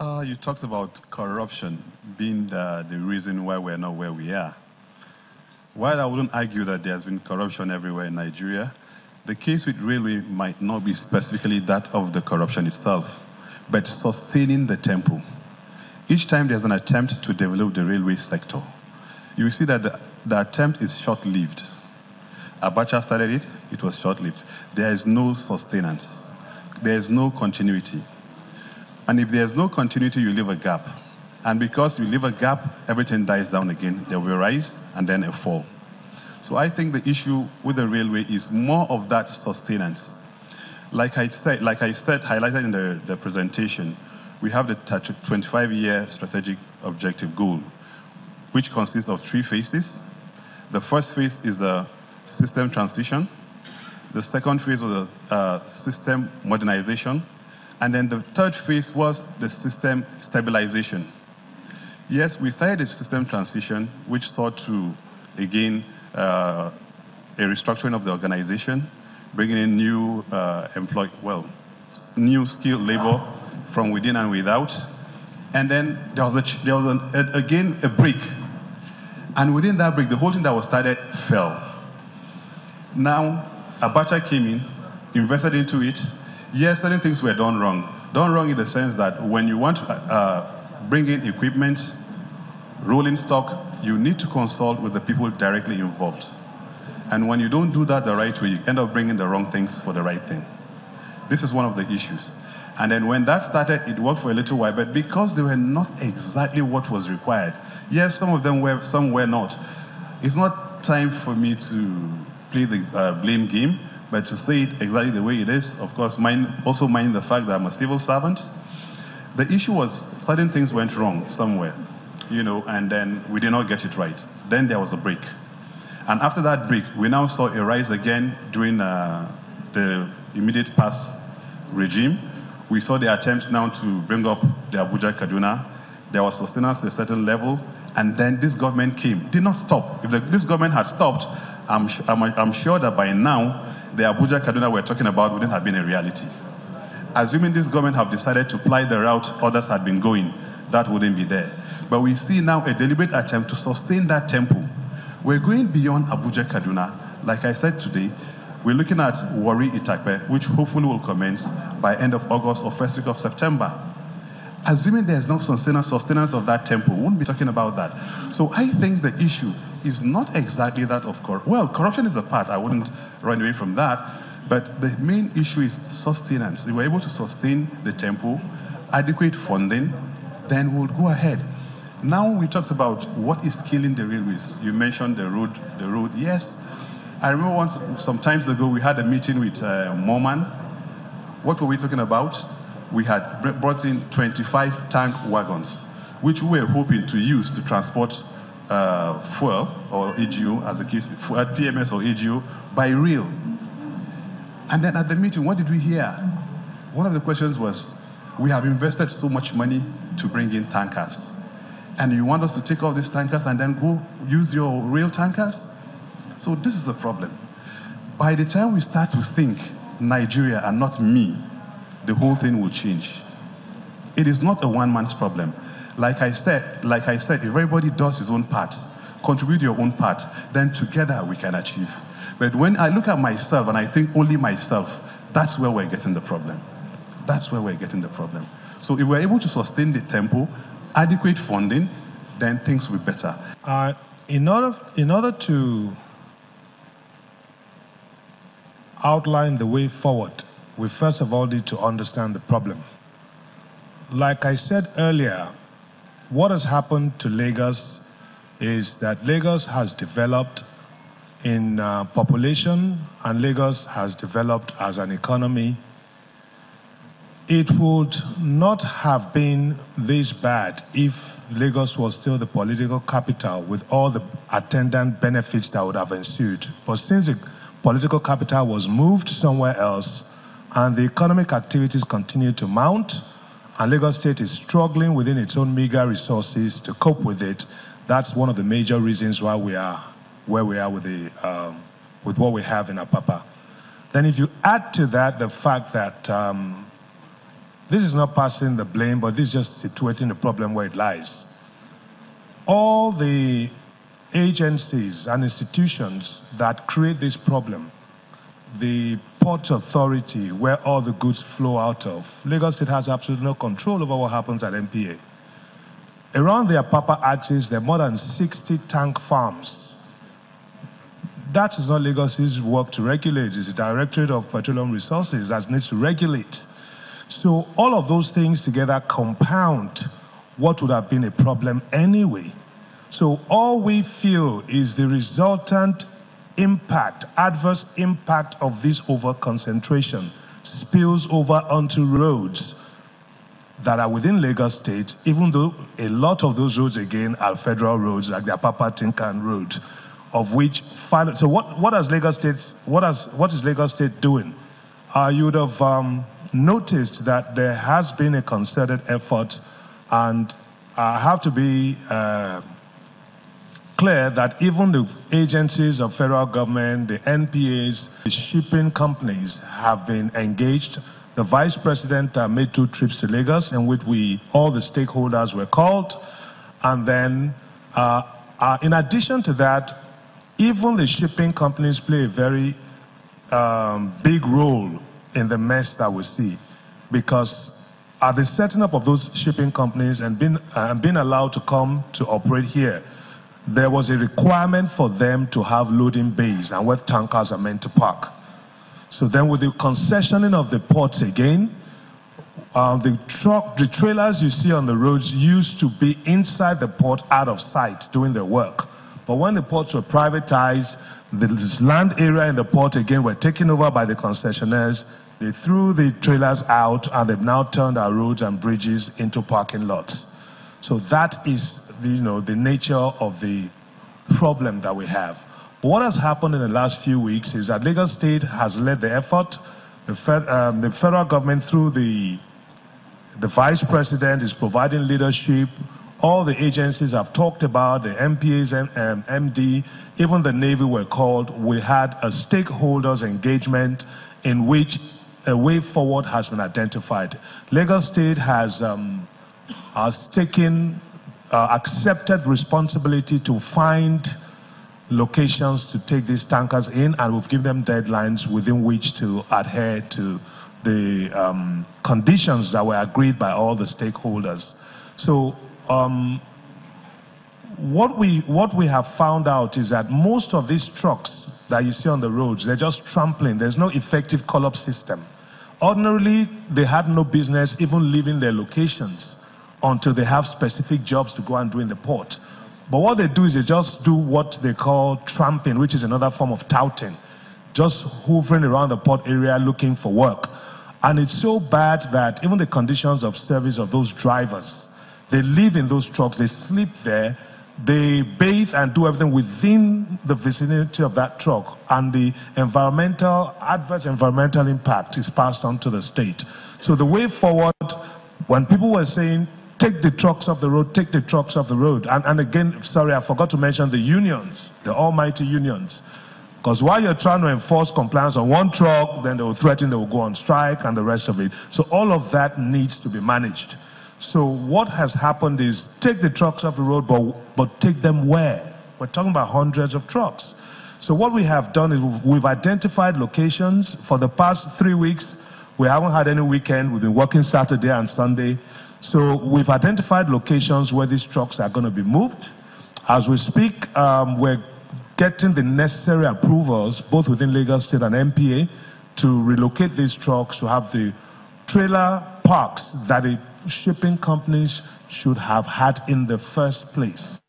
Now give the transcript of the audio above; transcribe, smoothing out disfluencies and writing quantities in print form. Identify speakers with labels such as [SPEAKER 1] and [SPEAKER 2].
[SPEAKER 1] You talked about corruption being the reason why we're not where we are. While I wouldn't argue that there's been corruption everywhere in Nigeria, the case with railway might not be specifically that of the corruption itself, but sustaining the tempo. Each time there's an attempt to develop the railway sector, you see that the attempt is short-lived. Abacha started it, it was short-lived. There is no sustenance. There is no continuity. And if there's no continuity, you leave a gap. And because you leave a gap, everything dies down again. There will be a rise and then a fall. So I think the issue with the railway is more of that sustenance. Like I said, highlighted in the presentation, we have the 25-year strategic objective goal, which consists of 3 phases. The first phase is the system transition. The second phase was the system modernization. And then the third phase was the system stabilization. Yes, we started the system transition, which sought to, again, a restructuring of the organization, bringing in new new skilled labor from within and without. And then there was again a break. And within that break, the whole thing that was started fell. Now, Abacha came in, invested into it. Yes, certain things were done wrong. Done wrong in the sense that when you want to bring in equipment, rolling stock, you need to consult with the people directly involved. And when you don't do that the right way, you end up bringing the wrong things for the right thing. This is one of the issues. And then when that started, it worked for a little while, but because they were not exactly what was required, yes, some of them were, some were not. It's not time for me to play the blame game, but to say it exactly the way it is. Of course, also mind the fact that I'm a civil servant. The issue was certain things went wrong somewhere, and then we did not get it right. Then there was a break. And after that break, we now saw a rise again during the immediate past regime. We saw the attempt now to bring up the Abuja-Kaduna. There was sustenance to a certain level, and then this government came. Did not stop. If this government had stopped, I'm sure that by now, the Abuja-Kaduna we're talking about wouldn't have been a reality. Assuming this government have decided to ply the route others had been going, that wouldn't be there. But we see now a deliberate attempt to sustain that tempo. We're going beyond Abuja-Kaduna. Like I said today, we're looking at Warri-Itakpe, which hopefully will commence by end of August or first week of September. Assuming there's no sustenance of that tempo, we won't be talking about that. So I think the issue is not exactly that of corruption. Well, corruption is a part, I wouldn't run away from that, but the main issue is sustenance. If we're able to sustain the tempo, adequate funding, then we'll go ahead. Now we talked about what is killing the railways. You mentioned the road. Yes, I remember some times ago we had a meeting with Moman. What were we talking about? We had brought in 25 tank wagons, which we were hoping to use to transport fuel or AGO, as the case, PMS or AGO, by rail. And then at the meeting, what did we hear? One of the questions was, we have invested so much money to bring in tankers, and you want us to take off these tankers and then go use your rail tankers? So this is a problem. By the time we start to think Nigeria and not me, the whole thing will change. It is not a one-man's problem. Like I said, if everybody does his own part, contribute your own part, then together we can achieve. But when I look at myself and I think only myself, that's where we're getting the problem. That's where we're getting the problem. So if we're able to sustain the tempo, adequate funding, then things will be better.
[SPEAKER 2] In order to outline the way forward, we first of all need to understand the problem. Like I said earlier, what has happened to Lagos is that Lagos has developed in population, and Lagos has developed as an economy. It would not have been this bad if Lagos was still the political capital with all the attendant benefits that would have ensued. But since the political capital was moved somewhere else, and the economic activities continue to mount, and Lagos State is struggling within its own meager resources to cope with it. That's one of the major reasons why we are where we are with what we have in Apapa. Then if you add to that the fact that This is not passing the blame, but this is just situating the problem where it lies. All the agencies and institutions that create this problem, the Port Authority, where all the goods flow out of, Lagos State has absolutely no control over what happens at MPA. Around the Apapa axis, there are more than 60 tank farms. That is not Lagos's work to regulate. It's the Directorate of Petroleum Resources that needs to regulate. So all of those things together compound what would have been a problem anyway. So all we feel is the resultant impact, adverse impact of this over-concentration spills over onto roads that are within Lagos State, even though a lot of those roads again are federal roads, like the Apapa Tinkan Road, of which, so what is Lagos State doing? You would have noticed that there has been a concerted effort, and I have to be clear that even the agencies of federal government, the NPAs, the shipping companies have been engaged. The Vice President made 2 trips to Lagos in which all the stakeholders were called. And then, in addition to that, even the shipping companies play a very big role in the mess that we see. Because at the setting up of those shipping companies and being allowed to come to operate here, there was a requirement for them to have loading bays and where tankers are meant to park. So then with the concessioning of the ports again, the trailers you see on the roads used to be inside the port out of sight doing their work. But when the ports were privatized, this land area in the port again were taken over by the concessionaires. They threw the trailers out and they've now turned our roads and bridges into parking lots. So that is the nature of the problem that we have. But what has happened in the last few weeks is that Lagos State has led the effort. The federal government, through the Vice President, is providing leadership. All the agencies have talked about, the MPAs and MD, even the Navy were called. We had a stakeholders engagement in which a way forward has been identified. Lagos State has accepted responsibility to find locations to take these tankers in, and we've given them deadlines within which to adhere to the conditions that were agreed by all the stakeholders. So what we have found out is that most of these trucks that you see on the roads, they're just trampling. There's no effective call-up system. Ordinarily, they had no business even leaving their locations until they have specific jobs to go and do in the port. But what they do is they just do what they call tramping, which is another form of touting, just hovering around the port area looking for work. And it's so bad that even the conditions of service of those drivers, they live in those trucks, they sleep there, they bathe and do everything within the vicinity of that truck, and the adverse environmental impact is passed on to the state. So the way forward, when people were saying, take the trucks off the road, take the trucks off the road. And again, sorry, I forgot to mention the unions, the almighty unions. Because while you're trying to enforce compliance on one truck, then they will threaten they will go on strike and the rest of it. So all of that needs to be managed. So what has happened is take the trucks off the road, but take them where? We're talking about hundreds of trucks. So what we have done is we've identified locations. For the past 3 weeks, we haven't had any weekend. We've been working Saturday and Sunday. So we've identified locations where these trucks are going to be moved. As we speak, we're getting the necessary approvals, both within Lagos State and MPA, to relocate these trucks to have the trailer parks that the shipping companies should have had in the first place.